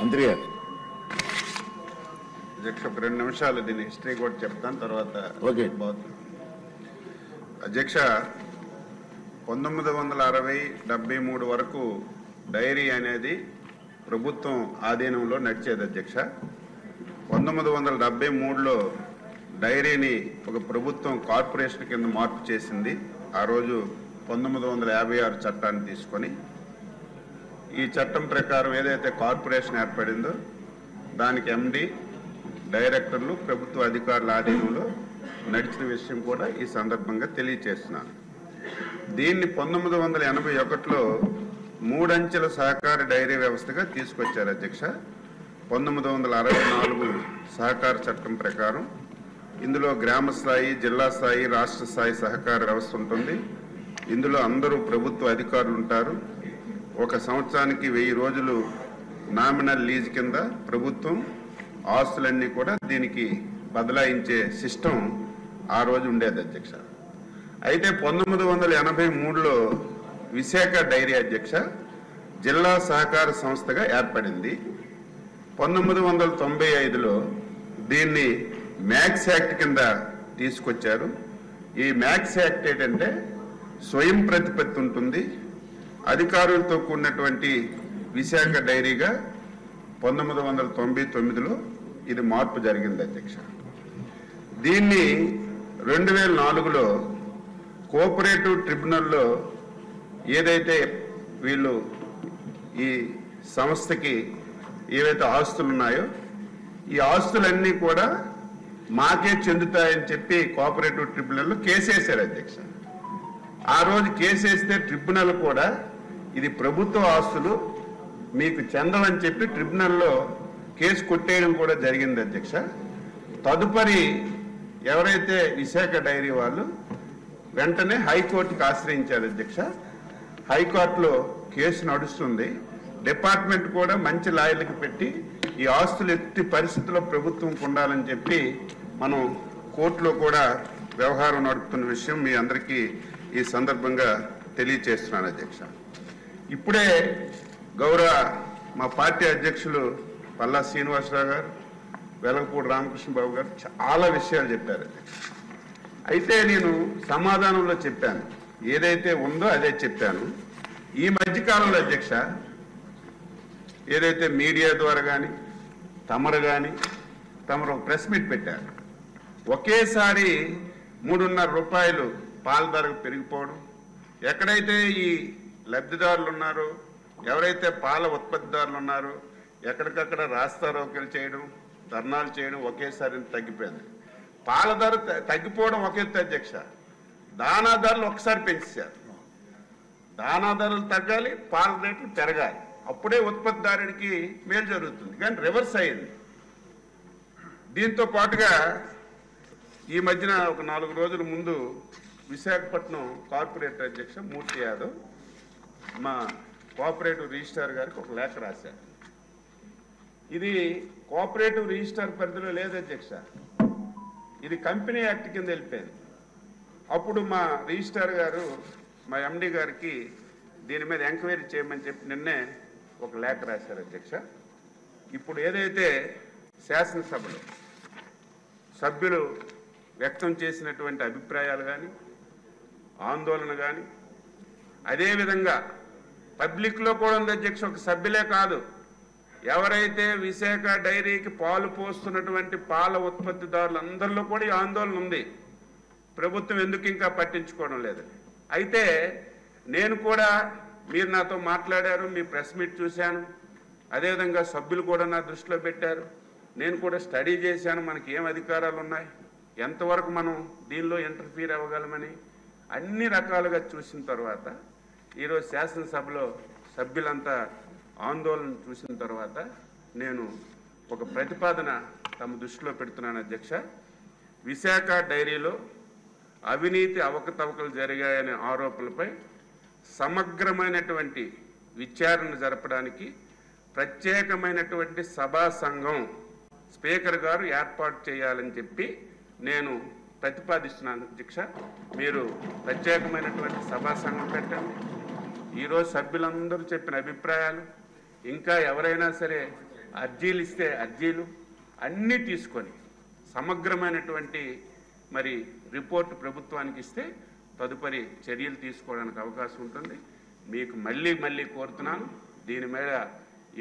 మంత్రి గారు అధ్యక్ష, ఒక 2 నిమిషాలు దీని హిస్టరీ కూడా చెప్తాను, తర్వాత ఓకే. అధ్యక్ష, 1960-73 వరకు డైరీ అనేది ప్రభుత్వం ఆధీనంలో నడిచేది అధ్యక్ష. 1973లో డైరీని ఒక ప్రభుత్వం కార్పొరేషన్ కింద మార్పు చేసింది. ఆ రోజు 1956 చట్టాన్ని తీసుకొని ఈ చట్టం ప్రకారం ఏదైతే కార్పొరేషన్ ఏర్పడిందో దానికి ఎండి, డైరెక్టర్లు ప్రభుత్వ అధికారుల ఆధీనంలో నడిచిన విషయం కూడా ఈ సందర్భంగా తెలియచేస్తున్నాను. దీన్ని 1981లో 3 అంచెల సహకార డైరీ వ్యవస్థగా తీసుకొచ్చారు అధ్యక్ష. 1964 సహకార చట్టం ప్రకారం ఇందులో గ్రామ స్థాయి, జిల్లా స్థాయి, రాష్ట్ర స్థాయి సహకార వ్యవస్థ ఉంటుంది. ఇందులో అందరూ ప్రభుత్వ అధికారులు ఉంటారు. 1 సంవత్సరానికి 1000 రోజులు నామినల్ లీజ్ కింద ప్రభుత్వం ఆస్తులన్నీ కూడా దీనికి బదలాయించే సిస్టమ్ ఆ రోజు ఉండేది అధ్యక్ష. అయితే 1983లో విశాఖ డైరీ అధ్యక్ష జిల్లా సహకార సంస్థగా ఏర్పడింది. 1995లో దీన్ని మ్యాక్స్ యాక్ట్ కింద తీసుకొచ్చారు. ఈ మ్యాక్స్ యాక్ట్ ఏంటంటే స్వయం ప్రతిపత్తి ఉంటుంది, అధికారులతో కూడినటువంటి విశాఖ డైరీగా 1999లో ఇది మార్పు జరిగింది అధ్యక్ష. దీన్ని 2004లో కోఆపరేటివ్ ట్రిబ్యునల్లో ఏదైతే వీళ్ళు ఈ సంస్థకి ఏవైతే ఆస్తులు ఉన్నాయో ఈ ఆస్తులన్నీ కూడా మాకే చెందుతాయని చెప్పి కోఆపరేటివ్ ట్రిబ్యునల్లో కేసేశారు అధ్యక్ష. ఆ రోజు కేసేస్తే ట్రిబ్యునల్ కూడా ఇది ప్రభుత్వ ఆస్తులు మీకు చెందవని చెప్పి ట్రిబ్యునల్లో కేసు కొట్టేయడం కూడా జరిగింది అధ్యక్ష. తదుపరి ఎవరైతే విశాఖ డైరీ వాళ్ళు వెంటనే హైకోర్టుకి ఆశ్రయించారు అధ్యక్ష. హైకోర్టులో కేసు నడుస్తుంది. డిపార్ట్మెంట్ కూడా మంచి లాయర్లకు పెట్టి ఈ ఆస్తులు ఎట్టి పరిస్థితుల్లో ప్రభుత్వంకు ఉండాలని చెప్పి మనం కోర్టులో కూడా వ్యవహారం నడుపుతున్న విషయం మీ అందరికీ ఈ సందర్భంగా తెలియచేస్తున్నాను అధ్యక్ష. ఇప్పుడే గౌరవ మా పార్టీ అధ్యక్షులు పల్లా శ్రీనివాసరావు గారు, వెలగపూడి రామకృష్ణబాబు గారు చాలా విషయాలు చెప్పారు. అయితే నేను సమాధానంలో చెప్పాను, ఏదైతే ఉందో అదే చెప్పాను. ఈ మధ్యకాలంలో అధ్యక్ష ఏదైతే మీడియా ద్వారా కానీ తమరు ప్రెస్ మీట్ పెట్టారు, ఒకేసారి 3.5 రూపాయలు పాల ధర పెరిగిపోవడం, ఎక్కడైతే ఈ లబ్ధిదారులు ఉన్నారో, ఎవరైతే పాల ఉత్పత్తిదారులు ఉన్నారో ఎక్కడికక్కడ రాస్తారోకలు చేయడం, ధర్నాలు చేయడం ఒకేసారి తగ్గిపోయింది. పాల ధర తగ్గిపోవడం ఒక ఎత్తు అధ్యక్ష, దానా ధరలు ఒకసారి పెంచారు. దానా ధరలు తగ్గాలి, పాల రేట్లు పెరగాలి, అప్పుడే ఉత్పత్తిదారుడికి మేలు జరుగుతుంది. కానీ రివర్స్ అయింది. దీంతో పాటుగా ఈ మధ్యన ఒక 4 రోజుల ముందు విశాఖపట్నం కార్పొరేటర్ అధ్యక్ష మూర్తి యాదవ్ మా కోఆపరేటివ్ రిజిస్ట్రార్ గారికి ఒక లేఖ రాశారు. ఇది కోఆపరేటివ్ రిజిస్ట్రార్ పరిధిలో లేదు అధ్యక్ష, ఇది కంపెనీ యాక్ట్ కింద వెళ్ళిపోయింది. అప్పుడు మా రిజిస్ట్రార్ గారు మా ఎండి గారికి దీని మీద ఎంక్వైరీ చేయమని చెప్పి నిన్నే ఒక లేఖ రాశారు అధ్యక్ష. ఇప్పుడు ఏదైతే శాసనసభలో సభ్యులు వ్యక్తం చేసినటువంటి అభిప్రాయాలు కానీ, ఆందోళన కానీ, అదేవిధంగా పబ్లిక్లో కూడా ఉంది అధ్యక్ష, ఒక సభ్యులే కాదు, ఎవరైతే విశాఖ డైరీకి పాలు పోస్తున్నటువంటి పాల ఉత్పత్తిదారులందరిలో కూడా ఈ ఆందోళన ఉంది. ప్రభుత్వం ఎందుకు ఇంకా పట్టించుకోవడం లేదు. అయితే నేను కూడా, మీరు నాతో మాట్లాడారు, మీ ప్రెస్ మీట్ చూశాను, అదేవిధంగా సభ్యులు కూడా నా దృష్టిలో పెట్టారు, నేను కూడా స్టడీ చేశాను, మనకి ఏం అధికారాలు ఉన్నాయి, ఎంతవరకు మనం దీనిలో ఇంటర్ఫీర్ అవ్వగలమని అన్ని రకాలుగా చూసిన తర్వాత ఈరోజు శాసనసభలో సభ్యులంతా ఆందోళన చూసిన తర్వాత నేను ఒక ప్రతిపాదన తమ దృష్టిలో పెడుతున్నాను అధ్యక్ష. విశాఖ డైరీలో అవినీతి అవకతవకలు జరిగాయనే ఆరోపణలపై సమగ్రమైనటువంటి విచారణ జరపడానికి ప్రత్యేకమైనటువంటి సభా సంఘం స్పీకర్ గారు ఏర్పాటు చేయాలని చెప్పి నేను ప్రతిపాదిస్తున్నాను అధ్యక్ష. మీరు ప్రత్యేకమైనటువంటి సభా సంఘం పెట్టండి. ఈరోజు సభ్యులందరూ చెప్పిన అభిప్రాయాలు, ఇంకా ఎవరైనా సరే అర్జీలు ఇస్తే అర్జీలు అన్నీ తీసుకొని సమగ్రమైనటువంటి మరి రిపోర్టు ప్రభుత్వానికి ఇస్తే తదుపరి చర్యలు తీసుకోవడానికి అవకాశం ఉంటుంది. మీకు మళ్ళీ కోరుతున్నాను, దీని మీద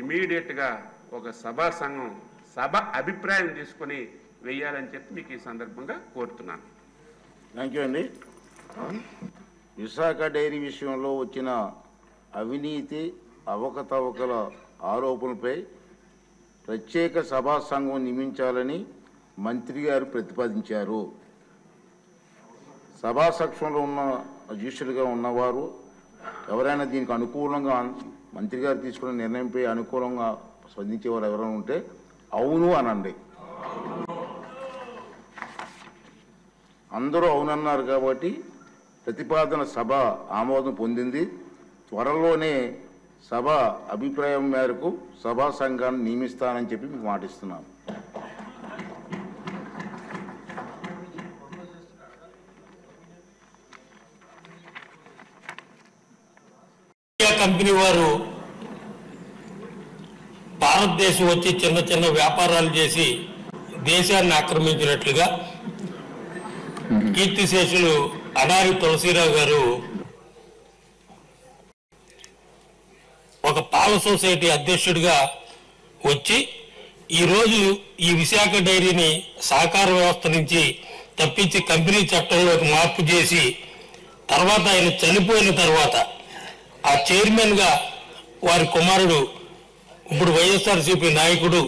ఇమీడియట్గా ఒక సభా సంఘం సభ అభిప్రాయం తీసుకొని వెయ్యాలని చెప్పి మీకు ఈ సందర్భంగా కోరుతున్నాను. థ్యాంక్ యూ అండి. విశాఖ డైరీ విషయంలో వచ్చిన అవినీతి అవకతవకల ఆరోపణలపై ప్రత్యేక సభా సంఘం నియమించాలని మంత్రి గారు ప్రతిపాదించారు. సభా సక్షంలో ఉన్న అధ్యక్షులుగా ఉన్నవారు ఎవరైనా దీనికి అనుకూలంగా మంత్రి గారు తీసుకున్న నిర్ణయంపై అనుకూలంగా స్పందించేవారు ఎవరైనా ఉంటే అవును అనండి. అందరూ అవునన్నారు కాబట్టి ప్రతిపాదన సభ ఆమోదం పొందింది. త్వరలోనే సభ అభిప్రాయం మేరకు సభా సంఘాన్ని నియమిస్తానని చెప్పి మీకు మాటిస్తున్నాను. కంపెనీ వారు భారతదేశం వచ్చి చిన్న వ్యాపారాలు చేసి దేశాన్ని ఆక్రమించినట్లుగా కీర్తిశేషులు అడారి తులసీరావు గారు ఒక పాల సొసైటీ అధ్యక్షుడిగా వచ్చి ఈరోజు ఈ విశాఖ డైరీని సహకార వ్యవస్థ నుంచి తప్పించి కంపెనీ చట్టంలోకి మార్పు చేసి తర్వాత ఆయన చనిపోయిన తర్వాత ఆ చైర్మన్గా వారి కుమారుడు ఇప్పుడు వైఎస్ఆర్సీపీ నాయకుడు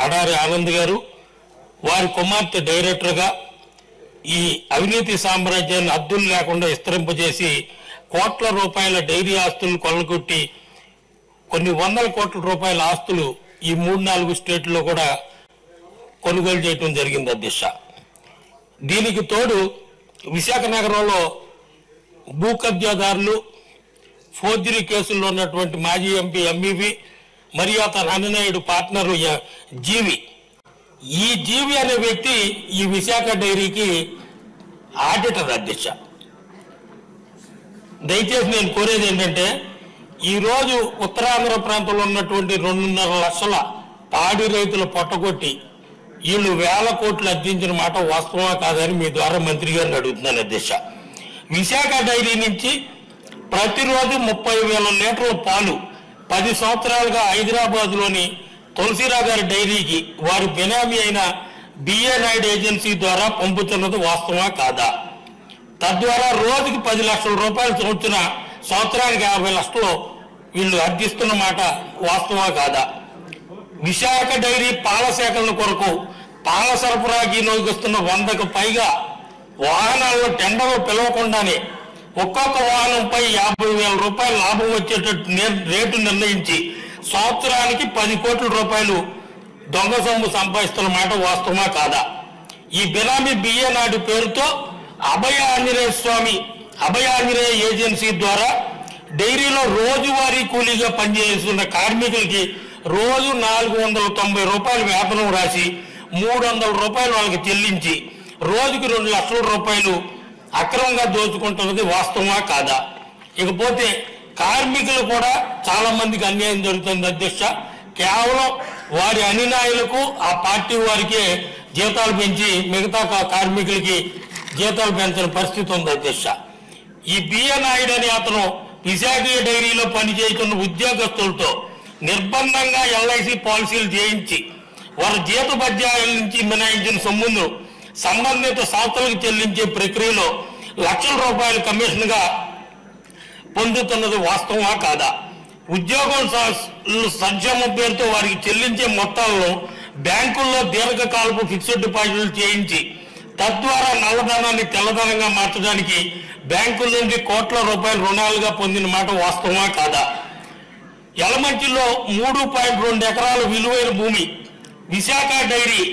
అడారి ఆనంద్ గారు, వారి కుమార్తె డైరెక్టర్గా ఈ అవినీతి సామ్రాజ్యాన్ని అద్దులు లేకుండా విస్తరింపజేసి కోట్ల రూపాయల డైరీ ఆస్తులు కొల్లగొట్టి కొన్ని వందల కోట్ల రూపాయల ఆస్తులు ఈ 3-4 స్టేట్లలో కూడా కొనుగోలు చేయడం జరిగింది అధ్యక్ష. దీనికి తోడు విశాఖ నగరంలో భూ కబ్జాదారులు, ఫోర్జరీ కేసుల్లో ఉన్నటువంటి మాజీ ఎంపీ ఎంఈవి మరియు అతని అన్ననాయుడు పార్ట్నరు జీవి, ఈ జీవి అనే వ్యక్తి ఈ విశాఖ డైరీకి ఆడిటర్ అధ్యక్ష. దయచేసి నేను కోరేది ఏంటంటే, ఈరోజు ఉత్తరాంధ్ర ప్రాంతంలో ఉన్నటువంటి 2.5 లక్షల పాడి రైతుల పొట్టగొట్టి వీళ్ళు వేల కోట్లు అర్జించిన మాట వాస్తవమా కాదని మీ ద్వారా మంత్రి గారిని అడుగుతున్నాను అధ్యక్ష. విశాఖ డైరీ నుంచి ప్రతిరోజు 30,000 లీటర్ల పాలు 10 సంవత్సరాలుగా హైదరాబాద్లోని తులసీరావు గారి డైరీకి వారి బెనామీ అయిన బిఏ నాయుడు ఏజెన్సీ ద్వారా పంపుతున్నది వాస్తవమా కాదా? తద్వారా రోజుకి 10 లక్షల రూపాయలు సంవత్సరానికి 50 లక్షలు వీళ్ళు అర్జిస్తున్న మాట వాస్తవమా కాదా? విశాఖ డైరీ పాల సేకరణ కొరకు పాల సరఫరాకి వినియోగిస్తున్న 100కు పైగా వాహనాల్లో టెండర్లు పిలవకుండానే ఒక్కొక్క వాహనంపై 50,000 రూపాయల లాభం వచ్చేటట్టు రేటు నిర్ణయించి సంవత్సరానికి 10 కోట్ల రూపాయలు దొంగ సొమ్ము సంపాదిస్తున్న మాట వాస్తవమా కాదా? ఈ బినామీ బిఏ నాయుడు పేరుతో అభయ ఆంజనేయ ఏజెన్సీ ద్వారా డైరీలో రోజువారీ కూలీగా పనిచేస్తున్న కార్మికులకి రోజు 490 రూపాయలు వేతనం రాసి 300 రూపాయలు వాళ్ళకి చెల్లించి రోజుకి 2 లక్షల రూపాయలు అక్రమంగా దోచుకుంటున్నది వాస్తవమా కాదా? ఇకపోతే కార్మికులు కూడా చాలా మందికి అన్యాయం జరుగుతుంది అధ్యక్ష. కేవలం వారి అనునాయులకు ఆ పార్టీ వారికే జీతాలు పెంచి మిగతా కార్మికులకి జీతాలు పెంచిన పరిస్థితి ఉంది అధ్యక్ష. ఈ బిఏ నాయుడు అనే అతను విశాఖ డైరీలో పనిచేస్తున్న ఉద్యోగస్తులతో నిర్బంధంగా ఎల్ఐసి పాలసీలు చేయించి వారి జీతభత్యాల నుంచి మినహాయించిన సొమ్మును సంబంధిత సంస్థలకు చెల్లించే ప్రక్రియలో లక్షల రూపాయల కమిషన్గా పొందుతున్నది వాస్తవమా కాదా? ఉద్యోగం సంక్షేమం పేరుతో వారికి చెల్లించే మొత్తాలను బ్యాంకుల్లో దీర్ఘకాలపు ఫిక్స్డ్ డిపాజిట్లు చేయించి తద్వారా నల్లధనాన్ని తెల్లధనంగా మార్చడానికి బ్యాంకుల నుండి కోట్ల రూపాయల రుణాలుగా పొందిన మాట వాస్తవమా కాదా? యలమంచిలో 3.2 ఎకరాల విలువైన భూమి విశాఖ డైరీ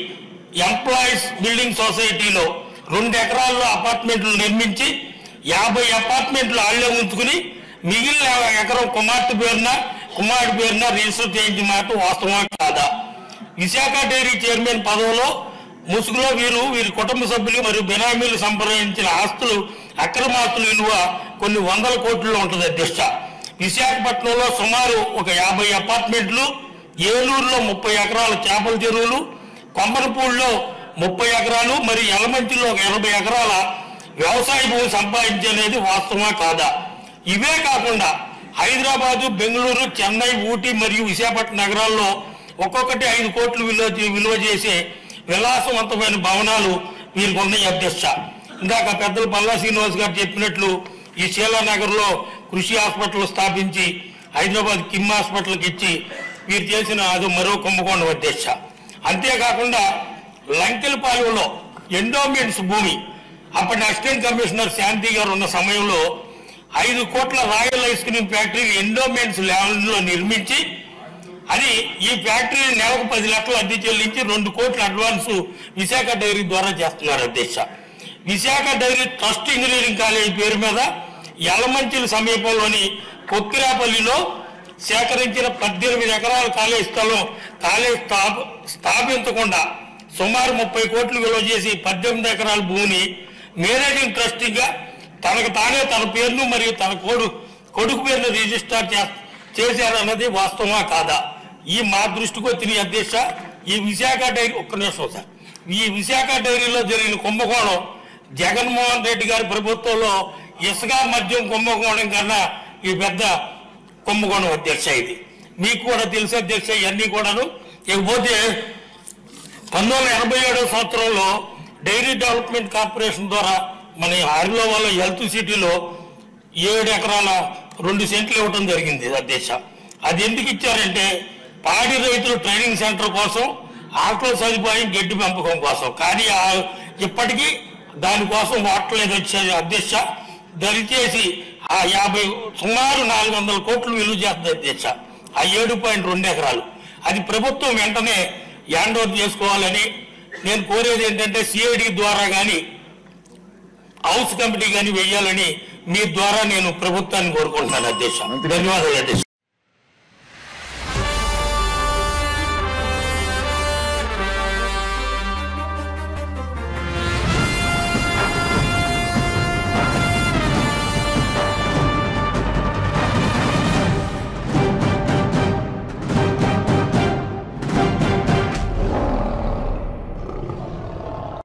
ఎంప్లాయీస్ బిల్డింగ్ సొసైటీలో 2 ఎకరాల్లో అపార్ట్మెంట్లు నిర్మించి 50 అపార్ట్మెంట్లు ఆళ్లే ఉంచుకుని మిగిలిన ఎకరం కుమారుడి పేరున రిజిస్టర్ చేయించిన మాట వాస్తవమా కాదా? విశాఖ డైరీ చైర్మన్ పదవిలో ముసుగులో వీరి కుటుంబ సభ్యులు మరియు బెనామీలు సంప్రదించిన ఆస్తులు అక్రమ ఆస్తుల విలువ కొన్ని వందల కోట్లలో ఉంటుంది అధ్యక్ష. విశాఖపట్నంలో సుమారు ఒక 50 అపార్ట్మెంట్లు ఏలూరులో 30 ఎకరాల చేపల చెరువులు, కొమ్మరపూడిలో 30 ఎకరాలు, మరి యలమంచిలో ఒక 80 ఎకరాల వ్యవసాయ భూమి సంపాదించనేది వాస్తవమా కాదా? ఇవే కాకుండా హైదరాబాదు, బెంగళూరు, చెన్నై, ఊటీ మరియు విశాఖపట్నం నగరాల్లో ఒక్కొక్కటి 5 కోట్లు విలువ చేసే విలాసవంతమైన భవనాలు వీరికి ఉన్నాయి అధ్యక్ష. ఇందాక పెద్దలు పల్లా శ్రీనివాస్ గారు చెప్పినట్లు ఈ శీలానగర్లో కృషి హాస్పిటల్ స్థాపించి హైదరాబాద్ కిమ్ హాస్పిటల్కి ఇచ్చి వీరు చేసిన అది మరో కుంభకోణం అధ్యక్ష. అంతేకాకుండా లంకెలపాలెంలో ఎండోమెంట్స్ భూమి అప్పటి అసిస్టెంట్ కమిషనర్ శాంతి గారు ఉన్న సమయంలో 5 కోట్ల royal ice cream factory endowments ల్యాండ్లో నిర్మించి అది ఈ ఫ్యాక్టరీ నెలకు 10 లక్షలు అద్దె చెల్లించి 2 కోట్ల అడ్వాన్స్ విశాఖ డైరీ ద్వారా చేస్తున్నారు అధ్యక్ష. Visakha dairy trust engineering college పేరు మీద యలమంచిల సమీపంలోని కొక్కిరాపల్లిలో సేకరించిన 18 ఎకరాల కాలేజ్ స్థలం స్థాపించకుండా సుమారు 30 కోట్లు విలువ చేసి 18 ఎకరాల భూమిని మేనేజింగ్ ట్రస్టీగా తనకు తానే తన పేరును మరియు తన కొడుకు పేరును రిజిస్టర్ చేశారన్నది వాస్తవమా కాదా? ఈ మా దృష్టికి వచ్చిన అధ్యక్ష ఈ విశాఖ డైరీ ఒక్క నిమిషం సార్, ఈ విశాఖ డైరీలో జరిగిన కుంభకోణం జగన్మోహన్ రెడ్డి గారి ప్రభుత్వంలో ఇసుక మద్యం కుంభకోణం కన్నా ఈ పెద్ద కుంభకోణం అధ్యక్ష. ఇది మీకు కూడా తెలుసు అధ్యక్ష. ఇవన్నీ కూడాను. ఇకపోతే 1987వ సంవత్సరంలో డైరీ డెవలప్మెంట్ కార్పొరేషన్ ద్వారా మన ఆరిలోవాల హెల్త్ సిటీలో 7 ఎకరాల 2 సెంట్లు ఇవ్వడం జరిగింది అధ్యక్ష. అది ఎందుకు ఇచ్చారంటే పాడి రైతులు ట్రైనింగ్ సెంటర్ కోసం, ఆటో సదుపాయం, గడ్డి పెంపకం కోసం. కానీ ఇప్పటికీ దానికోసం వాడలేదు వచ్చేది అధ్యక్ష. దయచేసి ఆ సుమారు 400 కోట్లు విలువ చేస్తుంది అధ్యక్ష ఆ 7.2 ఎకరాలు. అది ప్రభుత్వం వెంటనే హ్యాండ్ ఓవర్ చేసుకోవాలని నేను కోరేది ఏంటంటే సిఐడి ద్వారా కానీ హౌస్ కమిటీ కానీ వేయాలని మీ ద్వారా నేను ప్రభుత్వాన్ని కోరుకుంటున్నాను అధ్యక్ష. ధన్యవాదాలు అధ్యక్ష.